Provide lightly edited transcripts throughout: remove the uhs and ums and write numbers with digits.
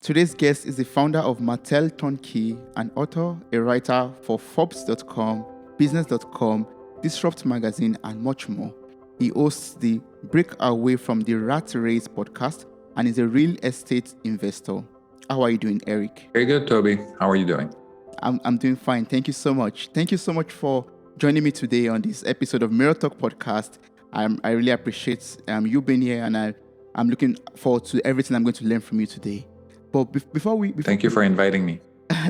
Today's guest is the founder of Martel Turnkey, an author, a writer for Forbes.com, Business.com, Disrupt Magazine, and much more. He hosts the Break Away from the Rat Race podcast and is a real estate investor. How are you doing, Eric? Very good, Toby. How are you doing? I'm doing fine. Thank you so much. Thank you so much for joining me today on this episode of Mirror Talk podcast. I really appreciate you being here, and I'm looking forward to everything I'm going to learn from you today. But before thank you for inviting me.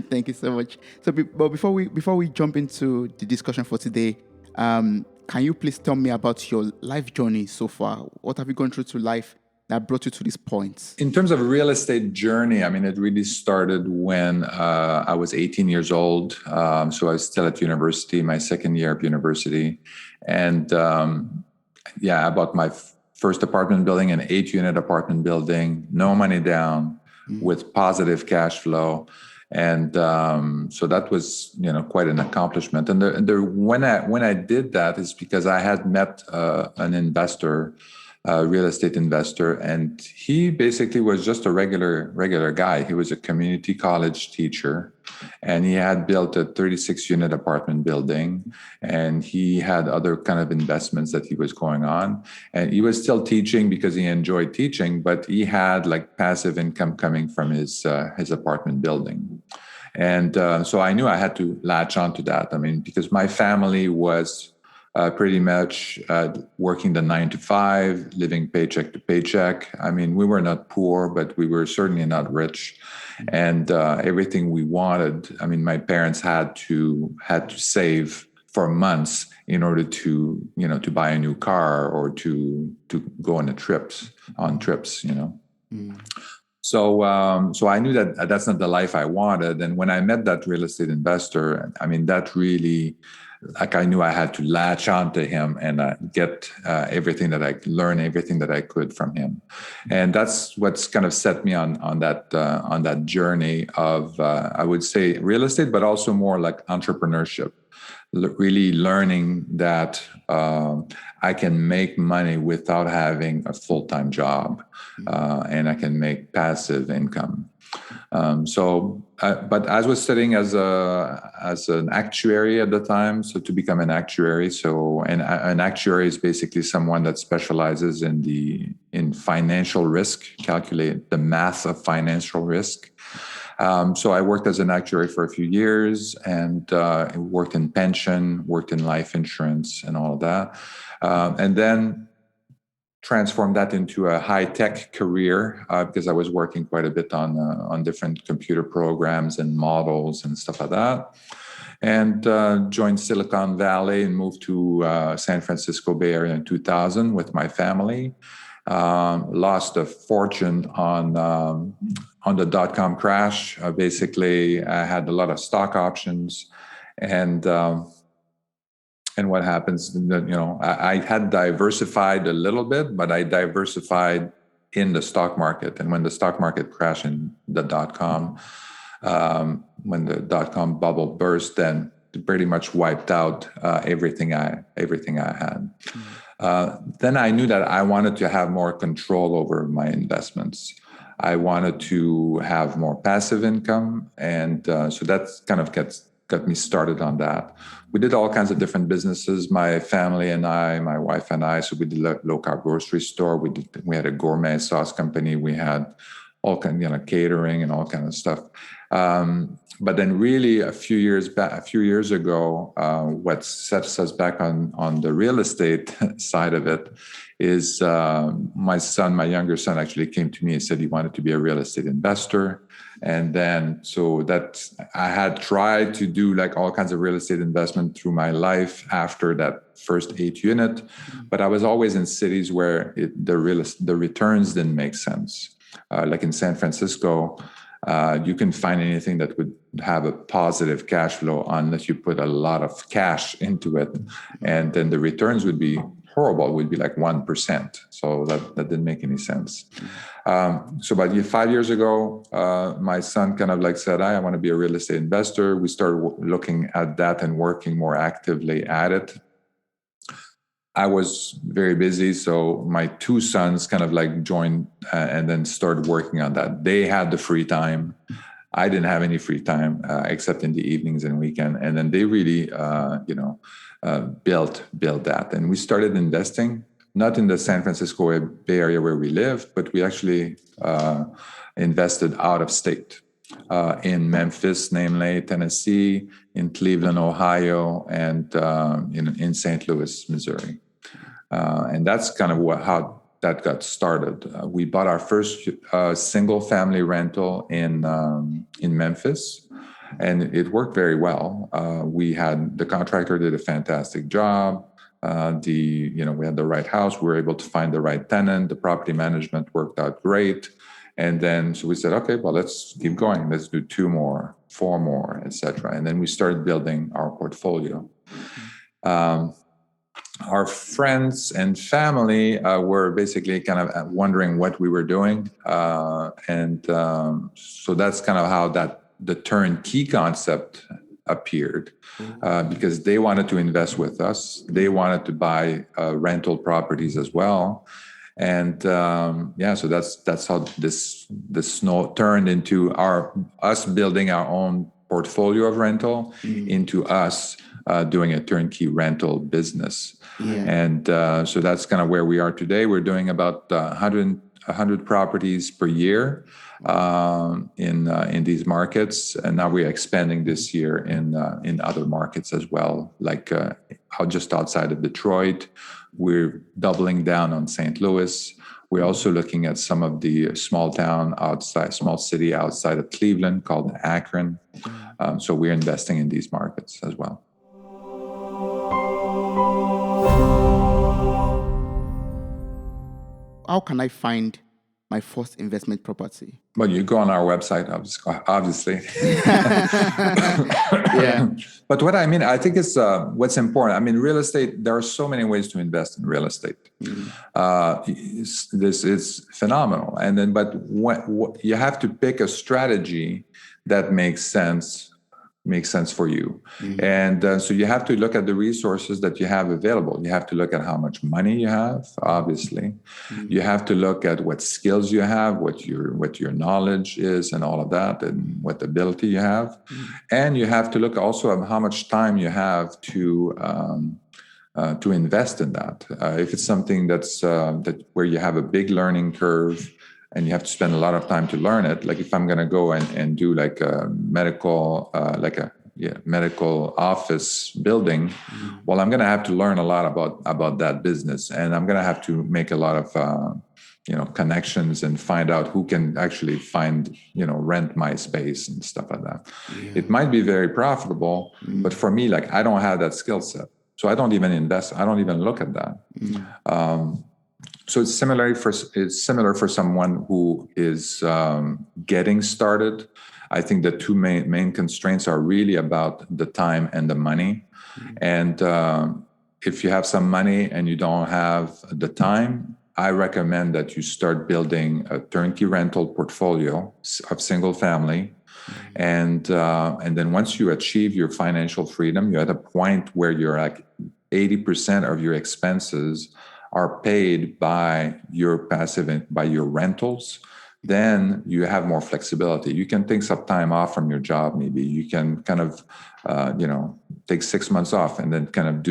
Thank you so much. But before we jump into the discussion for today, can you please tell me about your life journey so far? What have you gone through to life that brought you to this point? In terms of real estate journey, I mean, it really started when I was 18 years old. So I was still at university, my second year of university. And I bought my first apartment building, an 8-unit apartment building, no money down, with positive cash flow. And so that was, quite an accomplishment. And when I did that is because I had met an investor, a real estate investor, and he basically was just a regular guy. He was a community college teacher, and he had built a 36-unit apartment building, and he had other kind of investments that he was going on. And he was still teaching because he enjoyed teaching, but he had like passive income coming from his apartment building. And so I knew I had to latch onto that. I mean, because my family was pretty much working the 9-to-5, living paycheck to paycheck. I mean, we were not poor, but we were certainly not rich. And everything we wanted, I mean, my parents had to save for months in order to buy a new car or to go on trips. So I knew that that's not the life I wanted. And when I met that real estate investor, I mean, that really, like, I knew I had to latch onto him and get everything that I could from him. And that's what's kind of set me on that journey of, I would say, real estate, but also more like entrepreneurship. Really learning that I can make money without having a full-time job, and I can make passive income. But I was studying as an actuary at the time. So to become an actuary, an actuary is basically someone that specializes in financial risk, calculate the math of financial risk. So I worked as an actuary for a few years and worked in pension, worked in life insurance and all of that. And then transformed that into a high-tech career because I was working quite a bit on different computer programs and models and stuff like that. And joined Silicon Valley and moved to San Francisco Bay Area in 2000 with my family. Lost a fortune on the dot-com crash. Basically, I had a lot of stock options, and what happens, I had diversified a little bit, but I diversified in the stock market. And when the stock market crashed in the dot-com, when the dot-com bubble burst, then it pretty much wiped out everything I had. Then I knew that I wanted to have more control over my investments. I wanted to have more passive income. And so that's kind of got me started on that. We did all kinds of different businesses, my family and I, my wife and I. So we did a local grocery store. We had a gourmet sauce company. We had all kind of catering and all kind of stuff. But then really a few years ago, what sets us back on the real estate side of it is my younger son actually came to me and said he wanted to be a real estate investor. And then so that I had tried to do like all kinds of real estate investment through my life after that first 8-unit, but I was always in cities where the returns didn't make sense. Like in San Francisco, you can find anything that would have a positive cash flow unless you put a lot of cash into it. And then the returns would be horrible. It would be like 1%. So that didn't make any sense. So about 5 years ago, my son kind of like said, I want to be a real estate investor. We started looking at that and working more actively at it. I was very busy, so my two sons kind of like joined and then started working on that. They had the free time. I didn't have any free time except in the evenings and weekend. And then they really, built that. And we started investing, not in the San Francisco Bay Area where we lived, but we actually invested out of state. In Memphis, namely Tennessee, in Cleveland, Ohio, and in St. Louis, Missouri. And that's kind of how that got started. We bought our first single-family rental in Memphis, and it worked very well. The contractor did a fantastic job. We had the right house. We were able to find the right tenant. The property management worked out great. And then so we said, okay, well, let's keep going. Let's do 2 more, 4 more, etc. And then we started building our portfolio. Our friends and family were basically kind of wondering what we were doing. So that's kind of how the turnkey concept appeared, because they wanted to invest with us. They wanted to buy rental properties as well. And so that's how this turned into us building our own portfolio of rental into us doing a turnkey rental business. Yeah. And so that's kind of where we are today. We're doing about 100 properties per year in these markets, and now we're expanding this year in other markets as well, like just outside of Detroit. We're doubling down on St. Louis. We're also looking at some of the small city outside of Cleveland called Akron. So we're investing in these markets as well. How can I find my first investment property? Well, you go on our website, obviously. Yeah. But what I mean, I think it's what's important. I mean, real estate, there are so many ways to invest in real estate. This is phenomenal. And then, but what you have to pick a strategy that makes sense for you. And so you have to look at the resources that you have available. You have to look at how much money you have, obviously. You have to look at what skills you have, what your knowledge is, and all of that, and what ability you have. And you have to look also at how much time you have to invest in that. If it's something that's where you have a big learning curve, and you have to spend a lot of time to learn it. Like if I'm going to go and do like a medical, medical office building, well, I'm going to have to learn a lot about that business, and I'm going to have to make a lot of connections and find out who can actually rent my space and stuff like that. Yeah. It might be very profitable, but for me, like I don't have that skill set, so I don't even invest. I don't even look at that. So it's similar for someone who is getting started. I think the two main constraints are really about the time and the money. And if you have some money and you don't have the time, I recommend that you start building a turnkey rental portfolio of single family. And then once you achieve your financial freedom, you're at a point where you're like 80% of your expenses are paid by your by your rentals, then you have more flexibility. You can take some time off from your job. Maybe you can kind of, take 6 months off and then kind of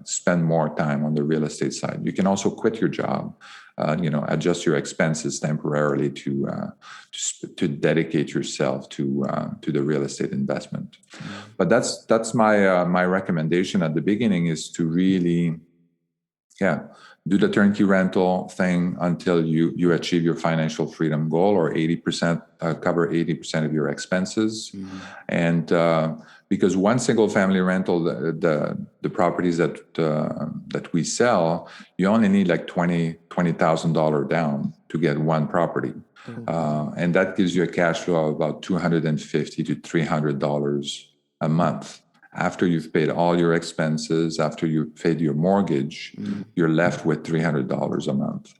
spend more time on the real estate side. You can also quit your job, adjust your expenses temporarily to dedicate yourself to the real estate investment. But that's my recommendation at the beginning, is to really, do the turnkey rental thing until you achieve your financial freedom goal, or 80% cover 80% of your expenses. And because one single family rental, the properties that we sell, you only need like $20,000 down to get one property, and that gives you a cash flow of about $250 to $300 a month. After you've paid all your expenses, after you've paid your mortgage, you're left with $300 a month.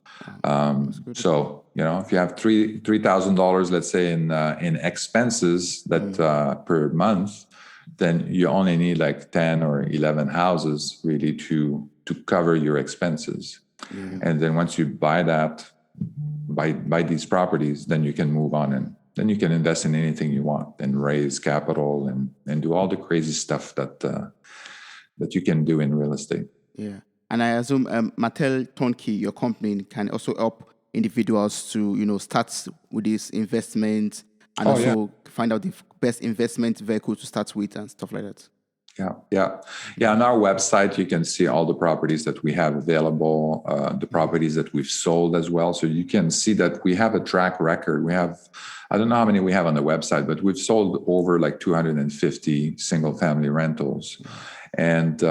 So, if you have $3,000, let's say in expenses that per month, then you only need like 10 or 11 houses really to cover your expenses. Yeah. And then once you buy these properties, then you can move on, and then you can invest in anything you want and raise capital and do all the crazy stuff that you can do in real estate. Yeah. And I assume Martel Turnkey, your company, can also help individuals to, start with this investment and find out the best investment vehicle to start with and stuff like that. Yeah. On our website, you can see all the properties that we have available, the properties that we've sold as well. So you can see that we have a track record. I don't know how many we have on the website, but we've sold over like 250 single family rentals. And,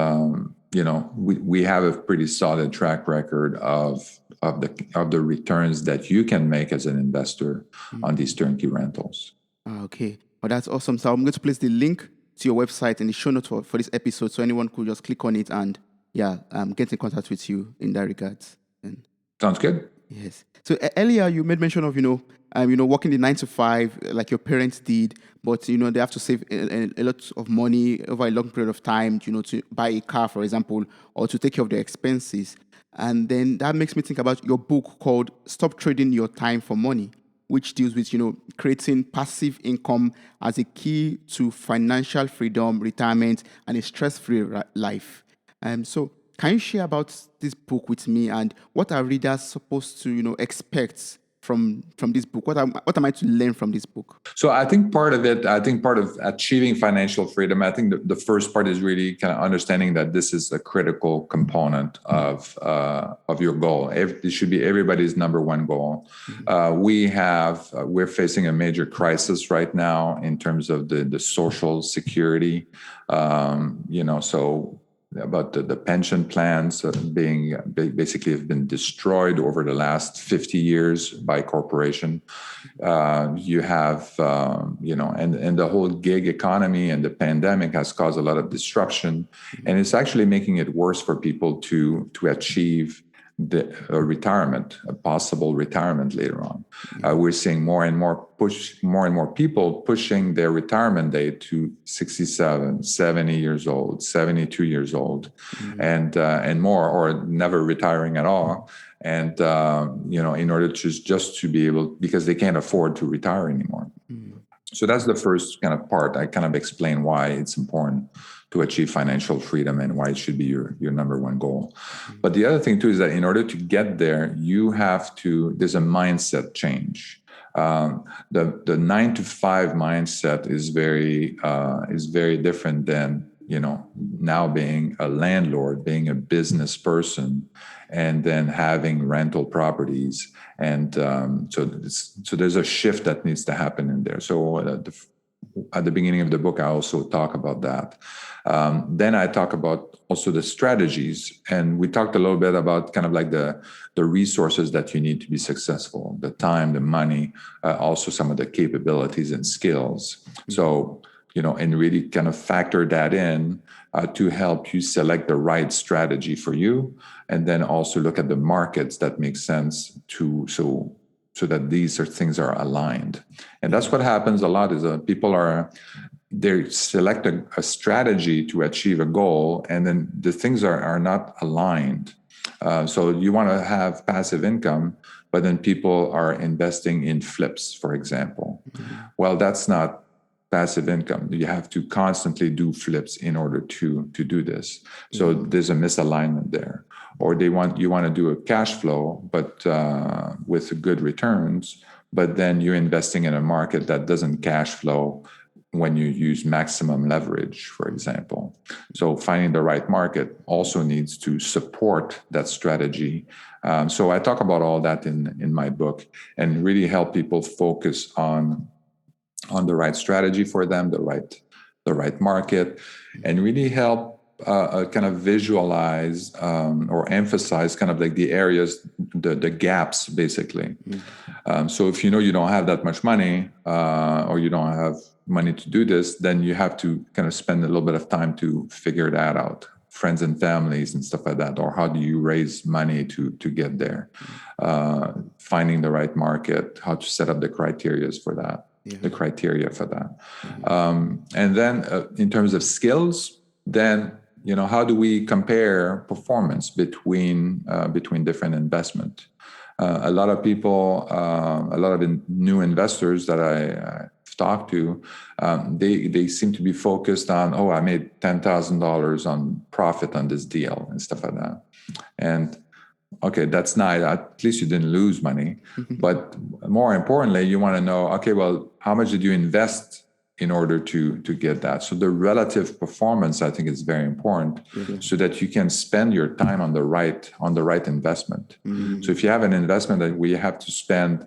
we have a pretty solid track record of the returns that you can make as an investor on these turnkey rentals. Okay. Well, that's awesome. So I'm going to place the link to your website in the show notes for this episode, so anyone could just click on it and get in contact with you in that regard. And sounds good. Yes. So earlier you made mention of working the 9 to 5 like your parents did, but they have to save a lot of money over a long period of time, to buy a car, for example, or to take care of their expenses. And then that makes me think about your book called "Stop Trading Your Time for Money," which deals with, creating passive income as a key to financial freedom, retirement, and a stress-free life. So can you share about this book with me, and what are readers supposed to, expect from this book? What am I to learn from this book? So I think part of achieving financial freedom, I think the first part is really kind of understanding that this is a critical component of your goal. This should be everybody's number one goal. We're facing a major crisis right now in terms of the social security, so about the pension plans being basically have been destroyed over the last 50 years by corporation. You have, and the whole gig economy and the pandemic has caused a lot of disruption, and it's actually making it worse for people to achieve a possible retirement later on. We're seeing more and more people pushing their retirement date to 67, 70 years old, 72 years old, and more, or never retiring at all. And, in order just to be able, because they can't afford to retire anymore. So that's the first kind of part. I kind of explain why it's important to achieve financial freedom and why it should be your number one goal. But the other thing too is that in order to get there, there's a mindset change. The 9 to 5 mindset is very different than, now being a landlord, being a business person, and then having rental properties. And so there's a shift that needs to happen in there. So at the beginning of the book, I also talk about that. Then I talk about also the strategies, and we talked a little bit about kind of like the resources that you need to be successful, the time, the money, also some of the capabilities and skills. So, and really kind of factor that in to help you select the right strategy for you, and then also look at the markets that make sense so that these things are aligned. And that's what happens a lot is they select a strategy to achieve a goal, and then the things are not aligned. So you want to have passive income, but then people are investing in flips, for example. Well, that's not passive income. You have to constantly do flips in order to do this. So there's a misalignment there. Or you want to do a cash flow, but with good returns, but then you're investing in a market that doesn't cash flow when you use maximum leverage, for example. So finding the right market also needs to support that strategy. So I talk about all that in my book, and really help people focus on the right strategy for them, the right market, and really help kind of visualize or emphasize kind of like the areas, the gaps, basically. So if you don't have that much money, or you don't have money to do this, then you have to kind of spend a little bit of time to figure that out. Friends and families and stuff like that, or how do you raise money to get there? Finding the right market, how to set up the criteria for that. And then in terms of skills, then how do we compare performance between different investment? A lot of people, a lot of new investors that I've talked to, they seem to be focused on, I made $10,000 on profit on this deal and stuff like that. And okay, that's nice. At least you didn't lose money. But more importantly, you want to know, okay, well, how much did you invest in order to get that? So the relative performance, I think, is very important, so that you can spend your time on the right investment. So if you have an investment that where you have to spend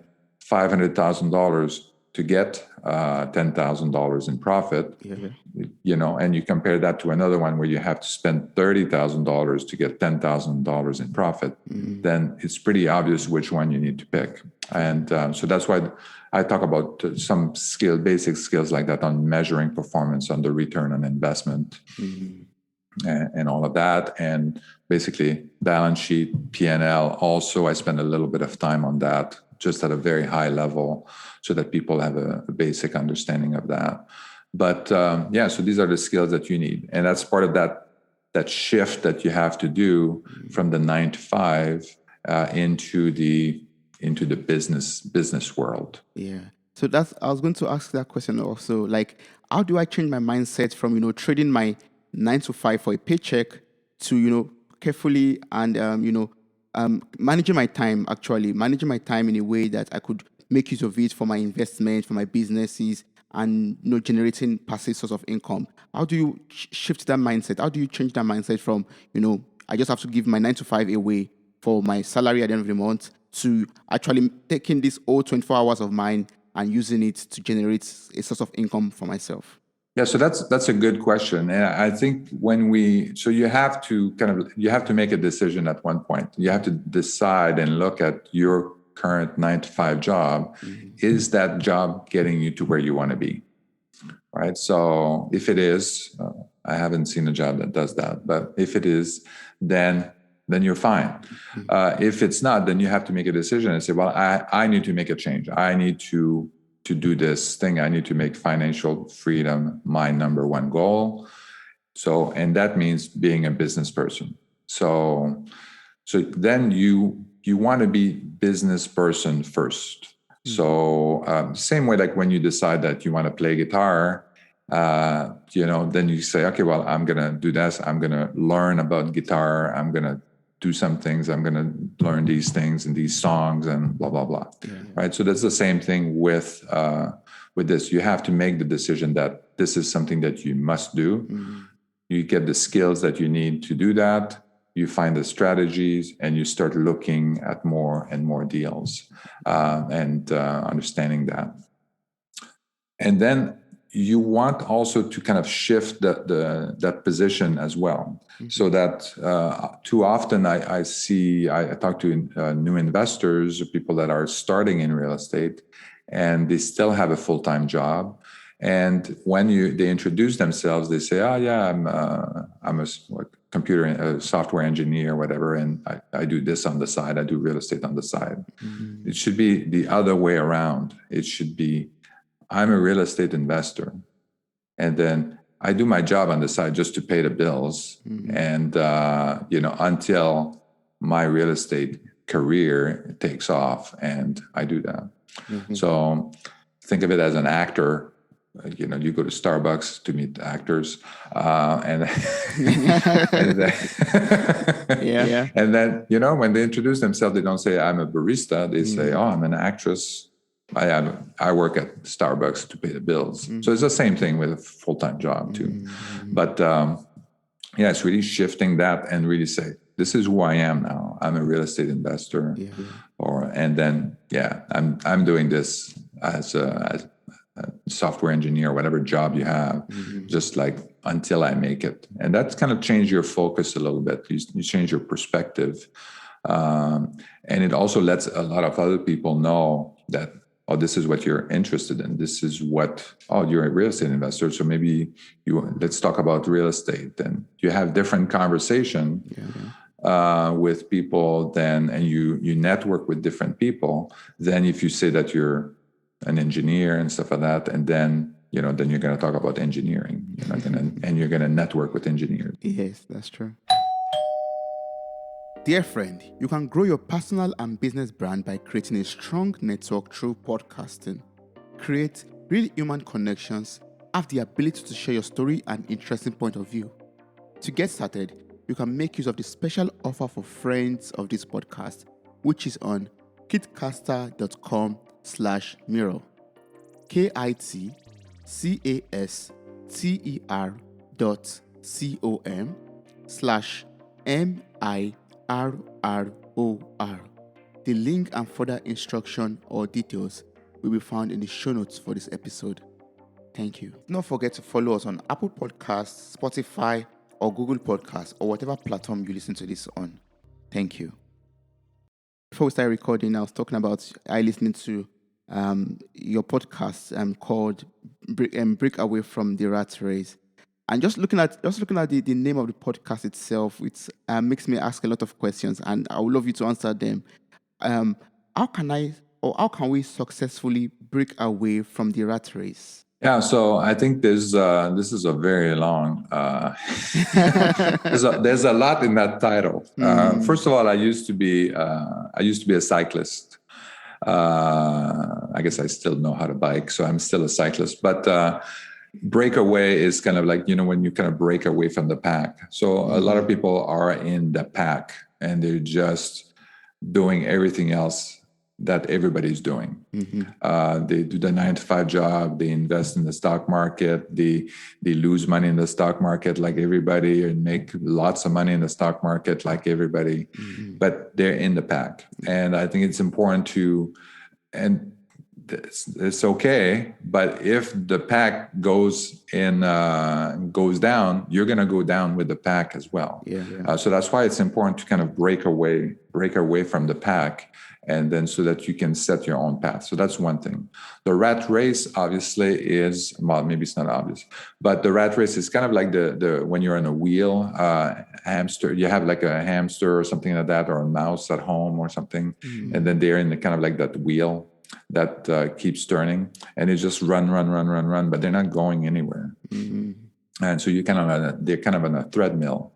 $500,000 to get $10,000 in profit, and you compare that to another one where you have to spend $30,000 to get $10,000 in profit, then it's pretty obvious which one you need to pick. And so that's why I talk about some basic skills like that on measuring performance, on the return on investment, and all of that. And basically balance sheet, P&L. Also, I spend a little bit of time on that, just at a very high level, so that people have a basic understanding of that. But so these are the skills that you need. And that's part of that shift that you have to do from the 9 to 5 into the business world. Yeah. So I was going to ask that question also. Like, how do I change my mindset from, trading my 9 to 5 for a paycheck to, carefully and, managing my time in a way that I could make use of it for my investment, for my businesses, and, generating passive source of income? How do you shift that mindset? How do you change that mindset from, I just have to give my 9 to 5 away for my salary at the end of the month, to actually taking this whole 24 hours of mine and using it to generate a source of income for myself? Yeah, so that's a good question. And I think you have to make a decision at one point. You have to decide and look at your current 9 to 5 job. Is that job getting you to where you want to be? Right. So if it is, I haven't seen a job that does that, but if it is, then you're fine. If it's not, then you have to make a decision and say, well, I need to make a change. I need to do this thing. I need to make financial freedom my number one goal. So, and that means being a business person. So then you want to be business person first. So same way, like when you decide that you want to play guitar, then you say, okay, well, I'm going to do this. I'm going to learn about guitar. I'm going to do some things. I'm going to learn these things and these songs and blah, blah, blah. Right. So that's the same thing with this. You have to make the decision that this is something that you must do. You get the skills that you need to do that. You find the strategies, and you start looking at more and more deals, and understanding that. And then you want also to kind of shift that position as well, so that too often I talk to new investors, people that are starting in real estate, and they still have a full-time job. And when they introduce themselves, they say, "Oh yeah, I'm a software engineer, whatever, and I do this on the side. I do real estate on the side." It should be the other way around. It should be, I'm a real estate investor, and then I do my job on the side just to pay the bills, and until my real estate career takes off, and I do that. So think of it as an actor. You go to Starbucks to meet actors, and then when they introduce themselves, they don't say I'm a barista. They say, "Oh, I'm an actress. I work at Starbucks to pay the bills." So it's the same thing with a full-time job too. But it's really shifting that and really say, this is who I am now. I'm a real estate investor, and then I'm doing this as a software engineer, whatever job you have, just like until I make it. And that's kind of changed your focus a little bit. You change your perspective. And it also lets a lot of other people know that, this is what you're interested in. This is you're a real estate investor. So maybe let's talk about real estate. And you have different conversation with people and you network with different people than if you say that you're an engineer and stuff like that, and then then you're going to talk about engineering. And you're going to network with engineers. Yes, that's true. Dear friend, you can grow your personal and business brand by creating a strong network through podcasting. Create real human connections, have the ability to share your story and interesting point of view. To get started, you can make use of the special offer for friends of this podcast, which is on kitcaster.com/mirror. kitcaster.com/MIRROR. The link and further instruction or details will be found in the show notes for this episode. Thank you. Don't forget to follow us on Apple Podcasts, Spotify, or Google Podcasts, or whatever platform you listen to this on. Thank you. Before we start recording, I was talking about listening to your podcast called Break Away from the Rat Race. And just looking at the name of the podcast itself, it makes me ask a lot of questions, and I would love you to answer them. How can we successfully break away from the rat race? Yeah, so I think this is a very long. There's a lot in that title. First of all, I used to be a cyclist. I guess I still know how to bike, so I'm still a cyclist. But breakaway is kind of like, when you kind of break away from the pack. So a lot of people are in the pack and they're just doing everything else that everybody's doing. They do the 9-to-5 job. They invest in the stock market. They lose money in the stock market like everybody, and make lots of money in the stock market like everybody. But they're in the pack, and I think it's important and it's okay. But if the pack goes down, you're going to go down with the pack as well. So that's why it's important to kind of break away from the pack, and then so that you can set your own path. So that's one thing. The rat race obviously is, well, maybe it's not obvious, but the rat race is kind of like the when you're on a wheel, hamster, you have like a hamster or something like that, or a mouse at home or something. And then they're in the kind of like that wheel that keeps turning, and they just run, but they're not going anywhere. And so they're kind of on a treadmill.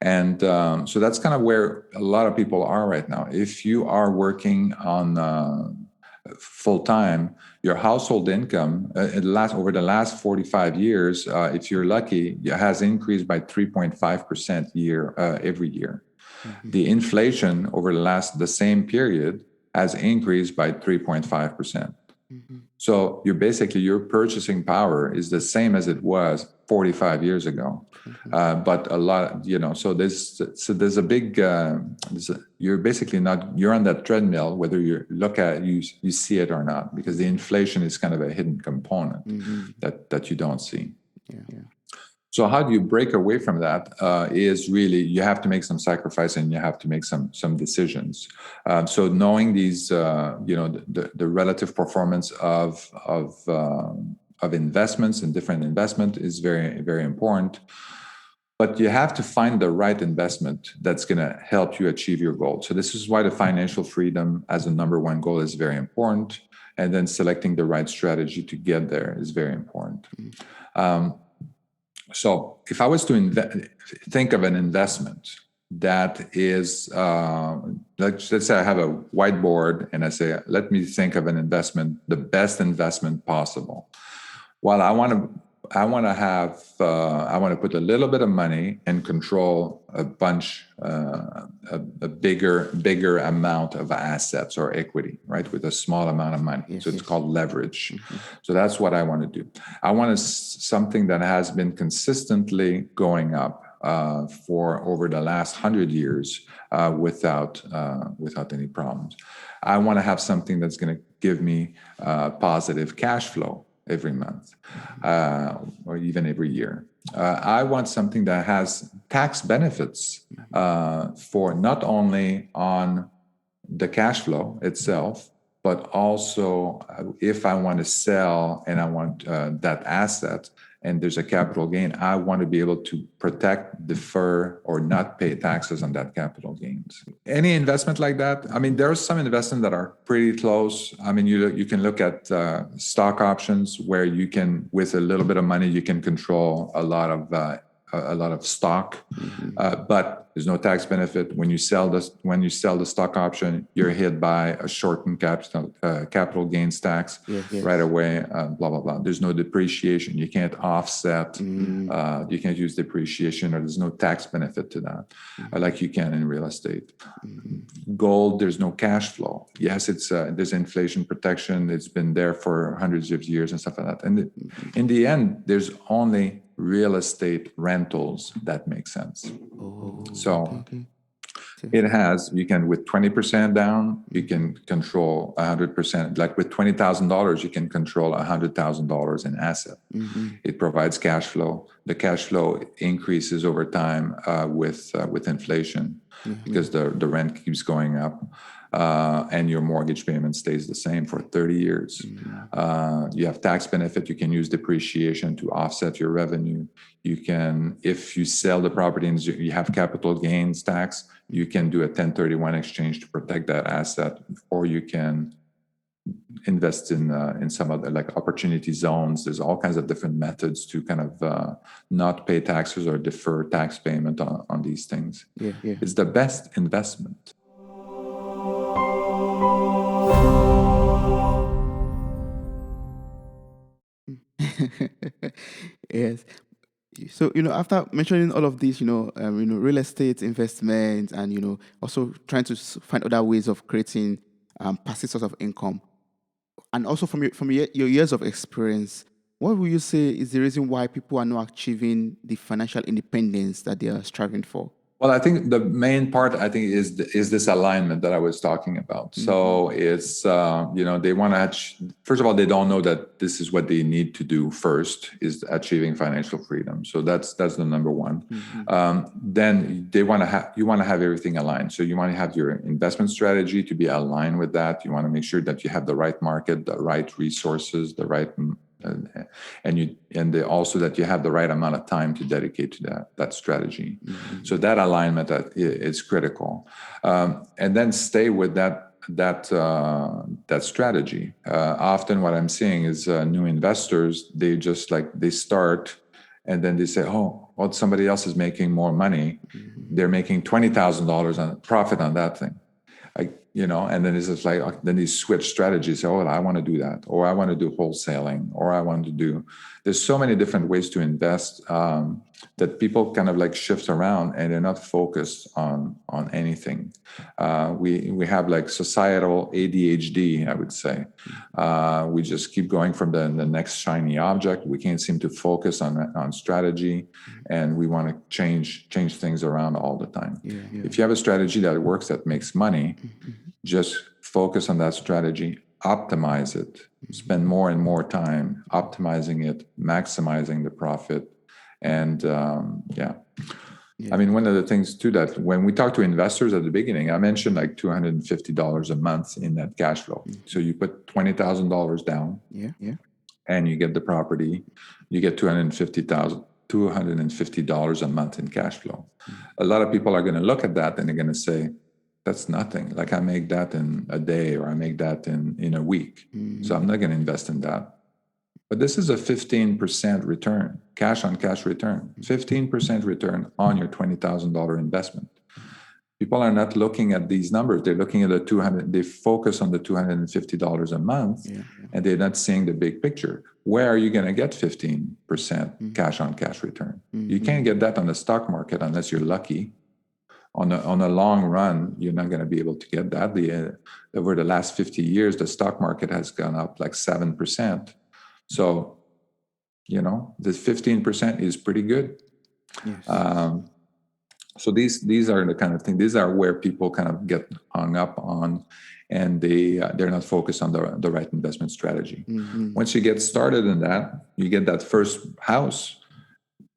And so that's kind of where a lot of people are right now. If you are working on full time, your household income over the last 45 years, if you're lucky, has increased by 3.5% every year. The inflation over the same period has increased by 3.5%. So your purchasing power is the same as it was 45 years ago. But a lot, so there's a big, you're basically you're on that treadmill, whether you look at it, you see it or not, because the inflation is kind of a hidden component that you don't see. So how do you break away from that? Is really, you have to make some sacrifice, and you have to make some decisions. So knowing these, the relative performance of investments and different investment is very, very important. But you have to find the right investment that's going to help you achieve your goal. So this is why the financial freedom as a number one goal is very important. And then selecting the right strategy to get there is very important. So if I was to think of an investment that is, let's say I have a whiteboard and I say, let me think of an investment, the best investment possible. Well, I want to put a little bit of money and control a bigger amount of assets or equity, right? With a small amount of money. So it's called leverage. So that's what I want to do. I want something that has been consistently going up for over the last 100 years without any problems. I want to have something that's going to give me positive cash flow every month or even every year. I want something that has tax benefits for not only on the cash flow itself, but also if I want to sell and I want that asset and there's a capital gain, I want to be able to protect, defer, or not pay taxes on that capital gains. Any investment like that, I mean, there are some investments that are pretty close. I mean, you can look at stock options where you can, with a little bit of money, you can control a lot of stock, but there's no tax benefit. When you sell the stock option, you're hit by a shortened capital gains tax right away. Blah blah blah. There's no depreciation. You can't offset. You can't use depreciation, or there's no tax benefit to that, like you can in real estate. Gold, there's no cash flow. Yes, there's inflation protection. It's been there for hundreds of years and stuff like that. And in the end, there's only real estate rentals that make sense. You can, with 20% down, you can control 100%. Like with $20,000, you can control $100,000 in asset. It provides cash flow. The cash flow increases over time with inflation because the rent keeps going up. And your mortgage payment stays the same for 30 years. You have tax benefit. You can use depreciation to offset your revenue. You can, if you sell the property and you have capital gains tax, you can do a 1031 exchange to protect that asset, or you can invest in some other, like opportunity zones. There's all kinds of different methods to kind of not pay taxes or defer tax payment on these things. It's the best investment. Yes. So, after mentioning all of this, real estate investment and, also trying to find other ways of creating passive source of income, and also from your years of experience, what would you say is the reason why people are not achieving the financial independence that they are striving for? Well, I think the main part, is this alignment that I was talking about. So it's, they want to, first of all, they don't know that this is what they need to do first, is achieving financial freedom. So that's the number one. Then you want to have everything aligned. So you want to have your investment strategy to be aligned with that. You want to make sure that you have the right market, the right resources, the right also that you have the right amount of time to dedicate to that strategy. So that alignment is critical, and then stay with that strategy. Often what I'm seeing is new investors, they just they start and then they say, oh, well, somebody else is making more money. They're making $20,000 on profit on that thing. And then it's just then they switch strategies. Oh, I want to do that, or I want to do wholesaling, or I want to do. There's so many different ways to invest that people kind of shift around, and they're not focused on anything. We have societal ADHD, I would say. We just keep going from the next shiny object. We can't seem to focus on strategy, and we want to change things around all the time. If you have a strategy that works, that makes money, just focus on that strategy, optimize it, spend more and more time optimizing it, maximizing the profit. And I mean, one of the things too, that when we talk to investors at the beginning, I mentioned $250 a month in that cash flow. So you put $20,000 down, and you get the property, you get $250 a month in cash flow. A lot of people are going to look at that and they're going to say, that's nothing. I make that in a day, or I make that in a week. So I'm not going to invest in that. But this is a 15% return, cash on cash return, 15% return on your $20,000 investment. People are not looking at these numbers. They're looking at they focus on the $250 a month, and they're not seeing the big picture. Where are you going to get 15% cash on cash return? You can't get that on the stock market unless you're lucky. On a long run, you're not going to be able to get that. Over the last 50 years, the stock market has gone up 7%. So, the 15% is pretty good. So these are the kind of things. These are where people kind of get hung up on, and they're not focused on the right investment strategy. Once you get started in that, you get that first house.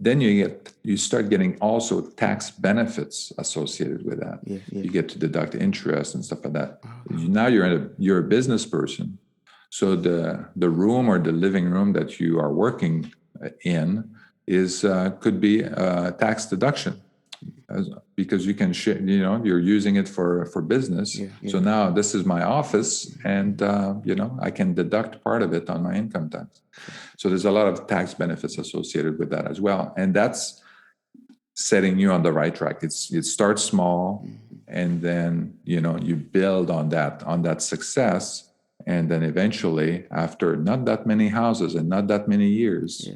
Then you start getting also tax benefits associated with that. You get to deduct interest and stuff like that. Now you're a business person, so the room or the living room that you are working in is could be tax deduction. Because you can you're using it for business. So now this is my office, and I can deduct part of it on my income tax. So there's a lot of tax benefits associated with that as well, and that's setting you on the right track. It starts small, and then you build on that success, and then eventually, after not that many houses and not that many years,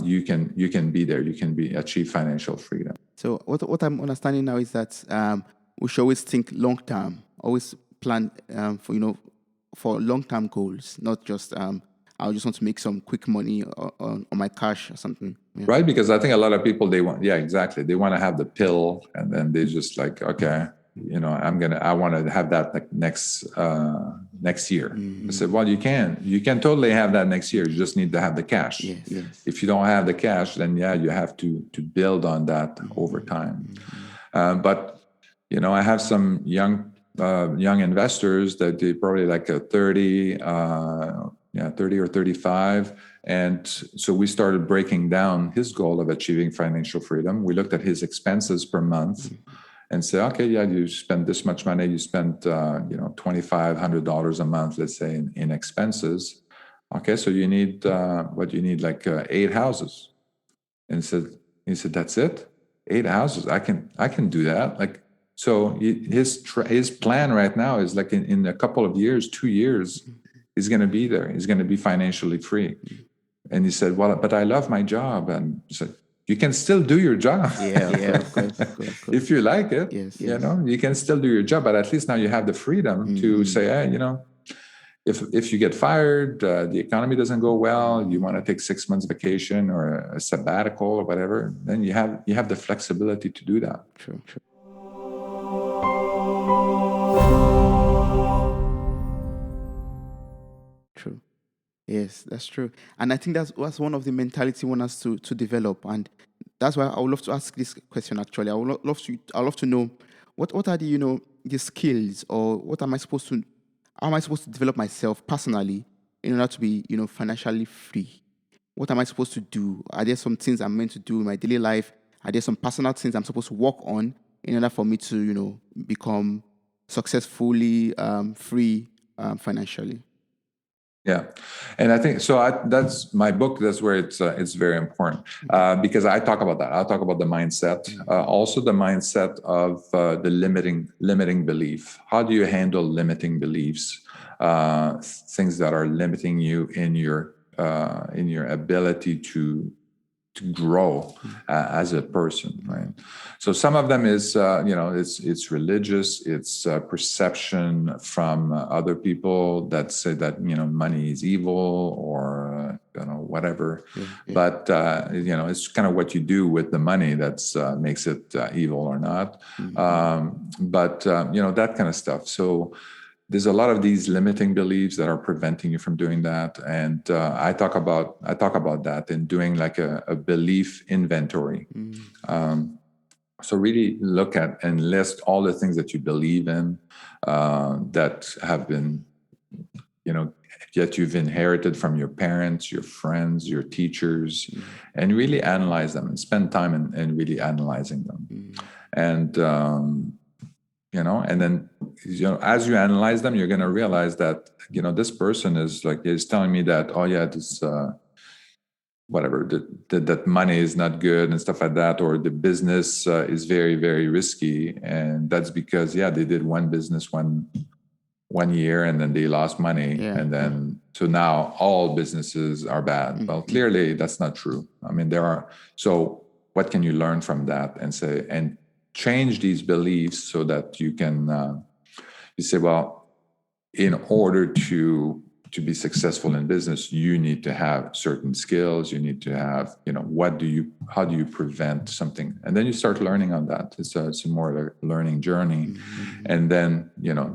you can be there. You can achieve financial freedom. So what I'm understanding now is that we should always think long term, always plan for long term goals, not just I just want to make some quick money on my cash or something. Yeah. Right, because I think a lot of people they want to have the pill, and then they just like, okay, I want to have that like next year. I said, well, you can totally have that next year. You just need to have the cash. Yes. If you don't have the cash, then you have to build on that over time. But I have some young investors that they probably like a 30 or 35. And so we started breaking down his goal of achieving financial freedom. We looked at his expenses per month and say, okay, you spend this much money. You spend, $2,500 a month, let's say, in expenses. Okay, so you need like 8 houses. And he said, that's it? 8 houses? I can do that. Like, so his plan right now is like in a couple of years, 2 years, he's going to be there. He's going to be financially free. And he said, well, but I love my job. And he said, you can still do your job. Of course. If you like it, yes. You can still do your job. But at least now you have the freedom to say, hey, if you get fired, the economy doesn't go well, you want to take 6 months vacation or a sabbatical or whatever, then you have the flexibility to do that. True. Yes, that's true. And I think that's one of the mentality we want us to develop. And that's why I would love to ask this question actually. I'd love to know what are the, the skills, or how am I supposed to develop myself personally in order to be, financially free? What am I supposed to do? Are there some things I'm meant to do in my daily life? Are there some personal things I'm supposed to work on in order for me to, become successfully free financially? Yeah, and I think so. That's my book. That's where it's very important because I talk about that. I'll talk about the mindset, also the mindset of the limiting belief. How do you handle limiting beliefs? Things that are limiting you in your ability to grow as a person, right? So some of them is it's religious, it's perception from other people that say that money is evil or whatever. But it's kind of what you do with the money that's makes it evil or not. But that kind of stuff. So there's a lot of these limiting beliefs that are preventing you from doing that, and I talk about that in doing like a belief inventory. So really look at and list all the things that you believe in that have been, yet you've inherited from your parents, your friends, your teachers, and really analyze them and spend time in really analyzing them, and. And then, as you analyze them, you're going to realize that, this person is telling me that, oh yeah, this, whatever, that money is not good and stuff like that, or the business is very, very risky. And that's because, they did one business one year and then they lost money. And then, so now all businesses are bad. Well, clearly that's not true. I mean, so what can you learn from that and say, and change these beliefs so that you can you say, well, in order to be successful in business, you need to have certain skills. You need to have, how do you prevent something? And then you start learning on that. It's a more learning journey. And then,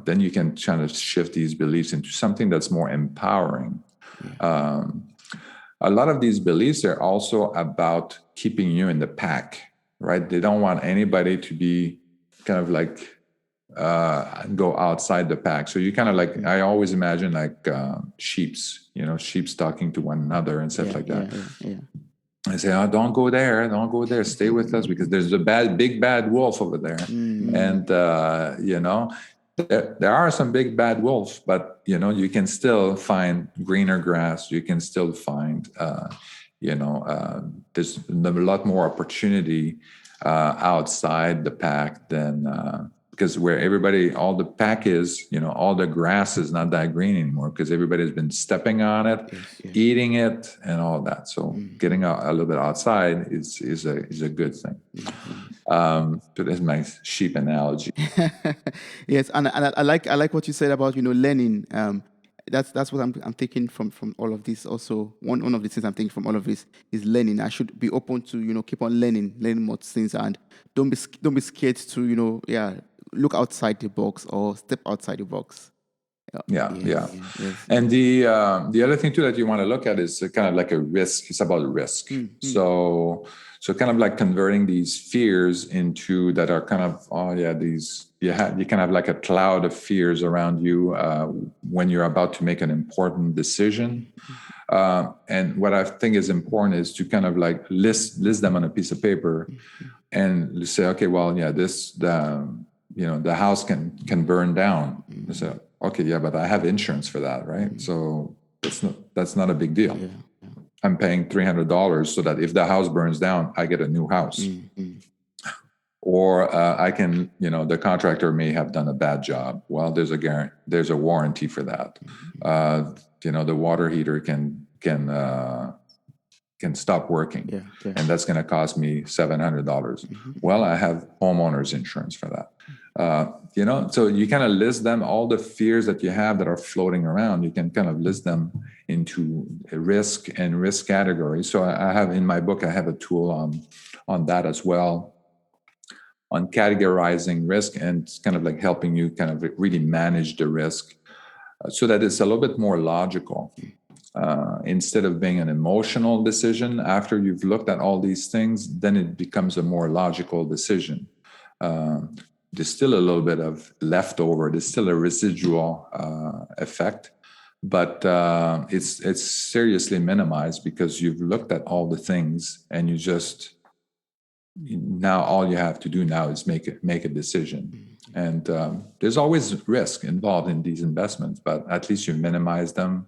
then you can kind of shift these beliefs into something that's more empowering. A lot of these beliefs are also about keeping you in the pack. Right? They don't want anybody to be kind of like go outside the pack. So you kind of like, I always imagine like sheeps, sheeps talking to one another and stuff like that. I say, oh, don't go there, stay with us because there's a big bad wolf over there. And there are some big bad wolves, but you can still find greener grass. You can still find there's a lot more opportunity outside the pack than because where all the pack is, all the grass is not that green anymore because everybody's been stepping on it, eating it, and all that. So getting a little bit outside is a good thing. So that's my sheep analogy. Yes, and I like what you said about learning. That's what I'm taking from all of this. Also, one of the things I'm taking from all of this is learning. I should be open to keep on learning more things, and don't be scared to look outside the box or step outside the box. Yeah. And the other thing too that you want to look at is kind of like a risk. It's about risk. So kind of like converting these fears into that are kind of these. You can have like a cloud of fears around you when you're about to make an important decision. And what I think is important is to kind of like list them on a piece of paper and say, okay, well, the house can burn down. So, okay, but I have insurance for that, right? So that's not a big deal. I'm paying $300 so that if the house burns down, I get a new house. Or I can, the contractor may have done a bad job. Well, there's a warranty for that. The water heater can stop working, and that's going to cost me $700. Well, I have homeowners insurance for that. So you kind of list them, all the fears that you have that are floating around. You can kind of list them into a risk categories. So I have in my book, I have a tool on that as well, on categorizing risk and kind of like helping you kind of really manage the risk so that it's a little bit more logical. Instead of being an emotional decision, after you've looked at all these things, then it becomes a more logical decision. There's still a little bit of leftover. There's still a residual effect, but it's seriously minimized because you've looked at all the things and now all you have to do now is make a decision. And there's always risk involved in these investments, but at least you minimize them.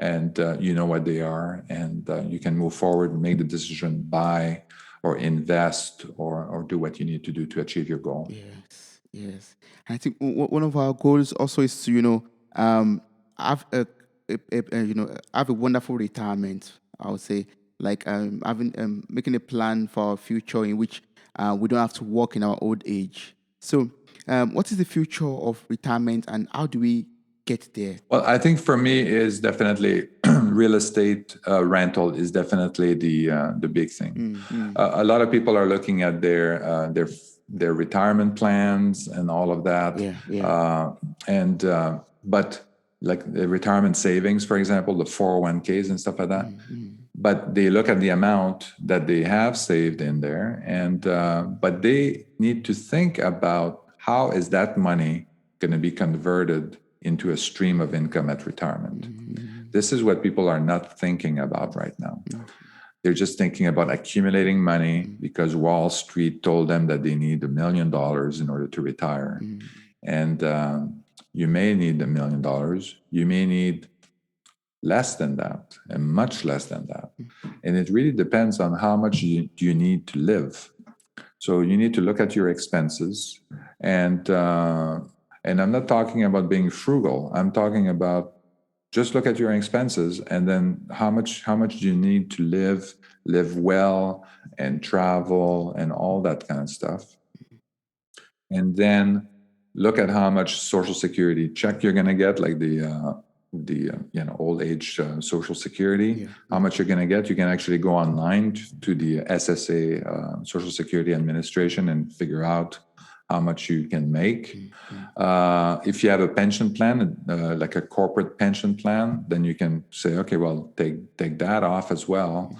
And you know what they are, and you can move forward and make the decision, buy or invest or do what you need to do to achieve your goal. Yes. I think one of our goals also is to have have a wonderful retirement. I would say, like making a plan for our future in which we don't have to work in our old age. So, what is the future of retirement, and how do we get there? Well, I think for me is definitely real estate rental is definitely the big thing. A lot of people are looking at their retirement plans and all of that. But like the retirement savings, for example, the 401ks and stuff like that. But they look at the amount that they have saved in there, and but they need to think about how is that money going to be converted into a stream of income at retirement. This is what people are not thinking about right now. They're just thinking about accumulating money because Wall Street told them that they need $1 million in order to retire. And you may need $1 million. You may need less than that and much less than that. And it really depends on how much you need to live. So you need to look at your expenses, and I'm not talking about being frugal. I'm talking about just look at your expenses, and then how much do you need to live well and travel and all that kind of stuff. And then look at how much Social Security check you're going to get, like the old age Social Security, how much you're going to get. You can actually go online to the SSA, Social Security Administration, and figure out how much you can make. If you have a pension plan, like a corporate pension plan, then you can say, okay, well, take that off as well.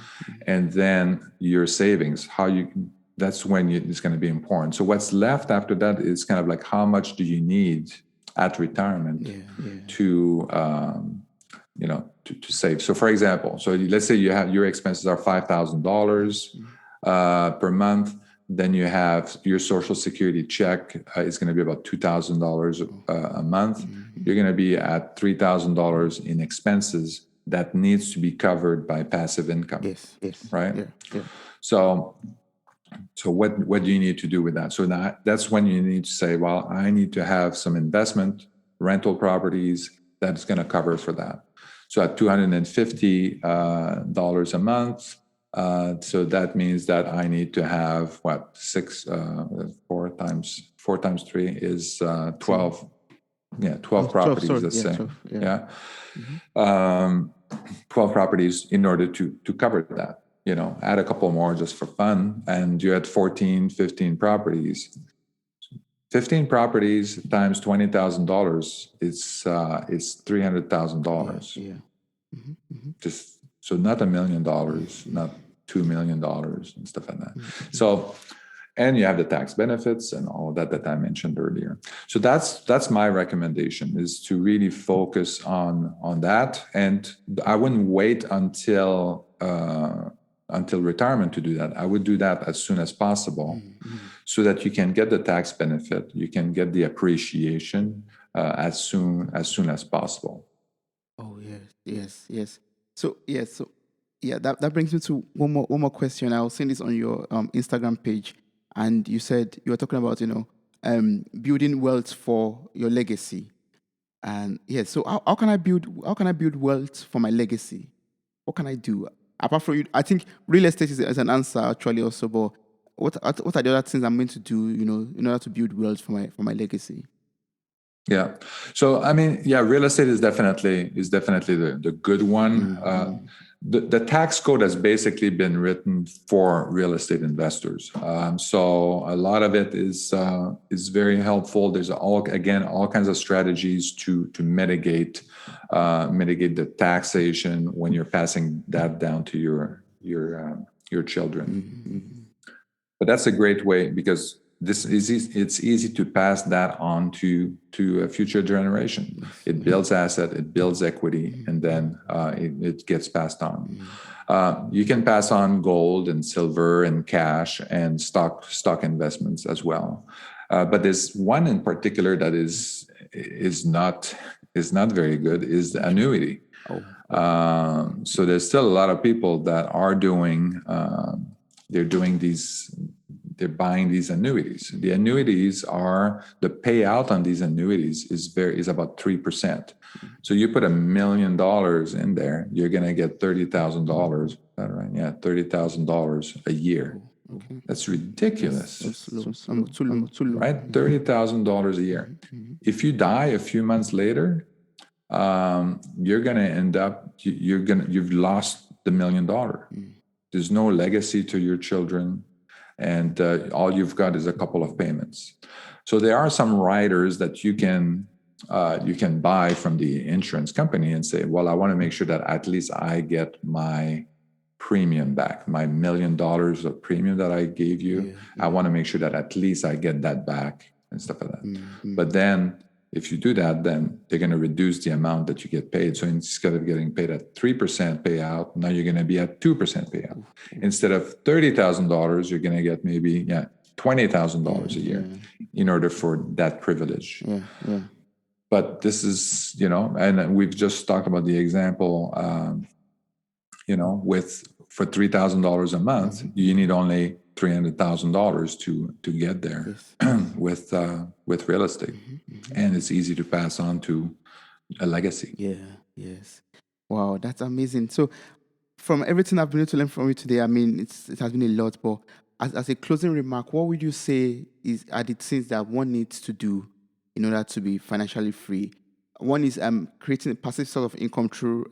And then your savings, that's when it's going to be important. So what's left after that is kind of like how much do you need at retirement to to save. So for example, so let's say you have your expenses are $5,000 per month. Then you have your Social Security check is going to be about $2,000 a month. You're going to be at $3,000 in expenses that needs to be covered by passive income. Yes. Right. Yeah. So what do you need to do with that? So that's when you need to say, well, I need to have some investment, rental properties that's going to cover for that. So at $250 a month, so that means that I need to have 4 times 3 is 12. Yeah, 12 properties. Let's say. 12, 12 properties in order to cover that. Add a couple more just for fun, and you had 14, 15 properties. 15 properties times $20,000 is $300,000. Yeah. Just so not $1 million, not $2 million and stuff like that. So, and you have the tax benefits and all that I mentioned earlier. So that's my recommendation, is to really focus on that, and I wouldn't wait until retirement to do that. I would do that as soon as possible, so that you can get the tax benefit, you can get the appreciation as soon as possible. Oh yes. So that brings me to one more question. I was seeing this on your Instagram page, and you said you were talking about building wealth for your legacy. And so how can I build wealth for my legacy? What can I do apart from I think real estate is an answer actually also, but what are the other things I'm going to do in order to build wealth for my legacy? Yeah. So I mean, real estate is definitely the good one. The tax code has basically been written for real estate investors. So a lot of it is very helpful. There's all kinds of strategies to mitigate the taxation when you're passing that down to your children. But that's a great way, because it's easy to pass that on to a future generation. It builds asset, it builds equity, and then it gets passed on. You can pass on gold and silver and cash and stock investments as well. But there's one in particular that is not very good, is the annuity. So there's still a lot of people that are doing they're buying these annuities. The annuities the payout on these annuities is about 3%. So you put $1 million in there, you're going to get $30,000. Is that right? Yeah, $30,000 a year. Okay. That's ridiculous. Right? $30,000 a year. If you die a few months later, you're going to end up you've lost the $1 million. There's no legacy to your children, and all you've got is a couple of payments. So there are some riders that you can buy from the insurance company and say, well, I want to make sure that at least I get my premium back, my $1 million of premium that I gave you. I want to make sure that at least I get that back and stuff like that. But then if you do that, then they're going to reduce the amount that you get paid. So instead of getting paid at 3% payout, now you're going to be at 2% payout. Instead of $30,000, you're going to get maybe $20,000 a year in order for that privilege. But this is, and we've just talked about the example, for $3,000 a month, you need only $300,000 to get there with real estate, and it's easy to pass on to a legacy. Yes. Wow, that's amazing. So, from everything I've been able to learn from you today, I mean, it has been a lot. But as a closing remark, what would you say are the things that one needs to do in order to be financially free? One is creating a passive source of income through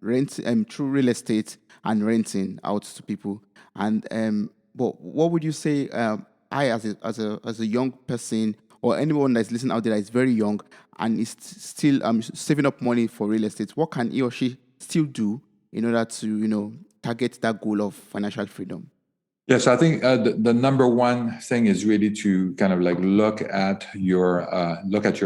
rent, through real estate and renting out to people. And but what would you say? I as a young person, or anyone that's listening out there that is very young and is still saving up money for real estate, what can he or she still do in order to target that goal of financial freedom? Yes, I think the number one thing is really to kind of like look at your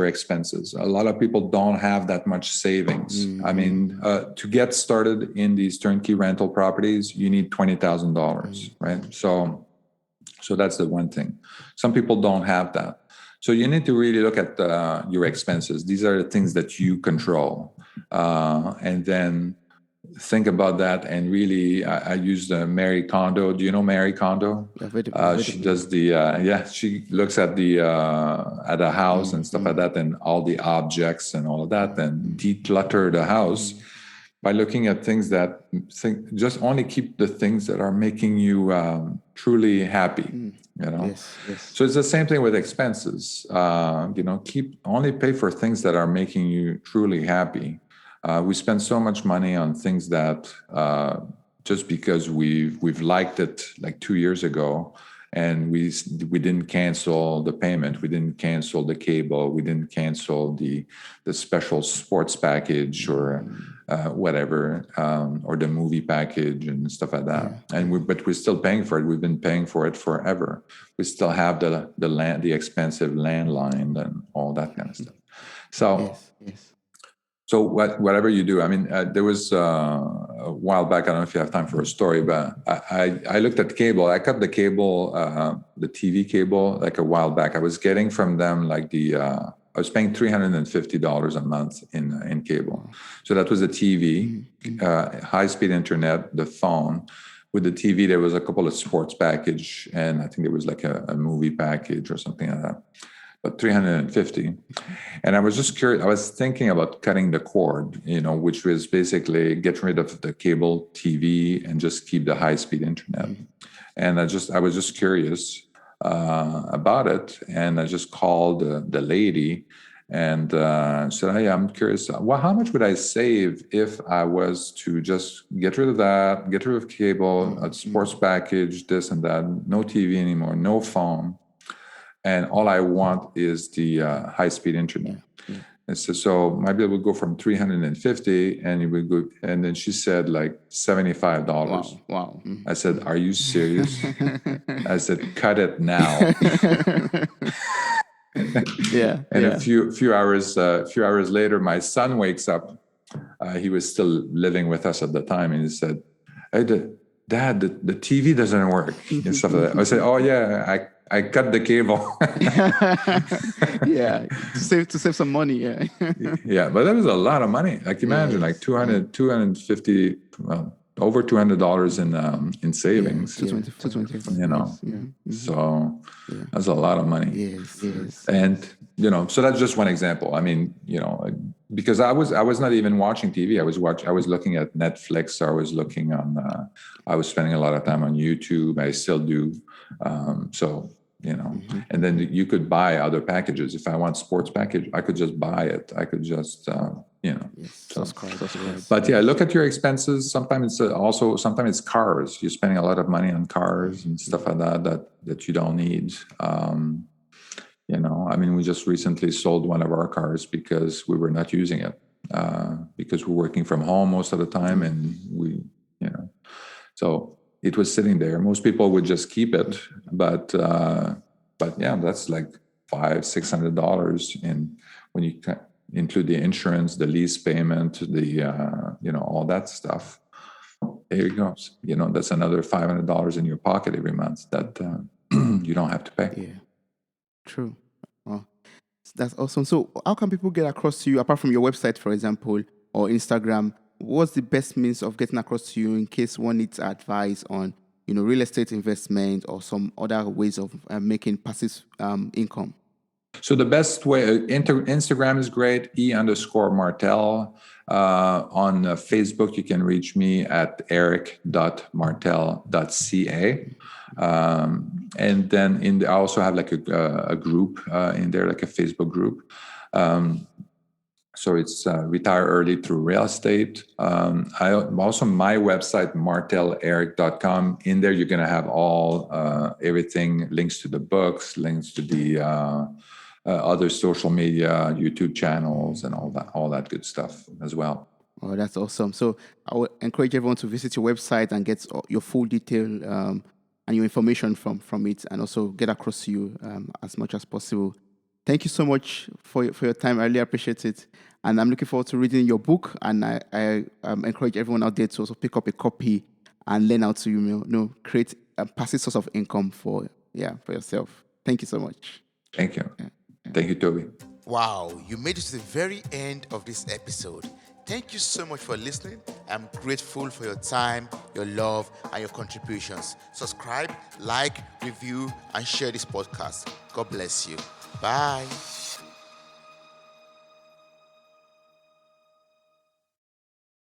expenses. A lot of people don't have that much savings. I mean, to get started in these turnkey rental properties, you need $20,000, right? So that's the one thing. Some people don't have that. So you need to really look at your expenses. These are the things that you control, and then think about that. And really, I use Mary Kondo. Do you know Mary Kondo? She does she looks at at a house and stuff like that, and all the objects and all of that, and declutter the house by looking at things that just only keep the things that are making you truly happy. Yes. So it's the same thing with expenses. Only pay for things that are making you truly happy. We spend so much money on things that just because we've liked it like 2 years ago, and we didn't cancel the payment, we didn't cancel the cable, we didn't cancel the special sports package or whatever, or the movie package and stuff like that. But we're still paying for it. We've been paying for it forever. We still have the expensive landline and all that kind of stuff. So. Yes. So whatever you do, I mean, there was a while back, I don't know if you have time for a story, but I looked at the cable. I cut the cable, the TV cable, like a while back. I was getting from them I was paying $350 a month in cable. So that was a TV, high-speed internet, the phone. With the TV, there was a couple of sports package, and I think there was like a movie package or something like that. But $350, and I was just curious. I was thinking about cutting the cord, which was basically get rid of the cable TV and just keep the high-speed internet. And I was just curious about it, and I just called the lady and said, "Hey, I'm curious. Well, how much would I save if I was to just get rid of that, get rid of cable, a sports package, this and that, no TV anymore, no phone?" And all I want is the high-speed internet. And so my bill would go from $350, and it would go. And then she said like $75. Wow. I said, "Are you serious?" I said, "Cut it now." And a few hours later, my son wakes up. He was still living with us at the time, and he said, "Hey, Dad, the TV doesn't work," and stuff like that. I said, "Oh yeah, I cut the cable." to save some money. Yeah, but that was a lot of money. Like imagine, like 250, well, over $200 in savings. 220. So that's a lot of money. Yes. And so that's just one example. I mean, because I was not even watching TV. I was looking at Netflix. I was looking on. I was spending a lot of time on YouTube. I still do. And then you could buy other packages. If I want sports package, I could just buy it. I could just, But yeah, look at your expenses. Sometimes it's cars. You're spending a lot of money on cars and stuff like that you don't need. I mean, we just recently sold one of our cars because we were not using it, because we're working from home most of the time, and so it was sitting there. Most people would just keep it, but yeah, that's like $500-$600 in when you include the insurance, the lease payment, the all that stuff. There you go. That's another $500 in your pocket every month that you don't have to pay. Yeah, true. Oh, that's awesome. So, how can people get across to you apart from your website, for example, or Instagram? What's the best means of getting across to you in case one needs advice on, real estate investment or some other ways of making passive income? So the best way, Instagram is great, _Martel. On Facebook, you can reach me at eric.martel.ca. And then I also have like a group in there, like a Facebook group. So it's Retire Early Through Real Estate. I also, my website, marteleric.com. In there, you're going to have all everything, links to the books, links to the other social media, YouTube channels, and all that good stuff as well. Oh, that's awesome. So I would encourage everyone to visit your website and get your full detail and and your information from it, and also get across to you as much as possible. Thank you so much for your time. I really appreciate it. And I'm looking forward to reading your book. And I encourage everyone out there to also pick up a copy and learn how to create a passive source of income for yourself. Thank you so much. Thank you. Thank you, Toby. Wow, you made it to the very end of this episode. Thank you so much for listening. I'm grateful for your time, your love, and your contributions. Subscribe, like, review, and share this podcast. God bless you. Bye.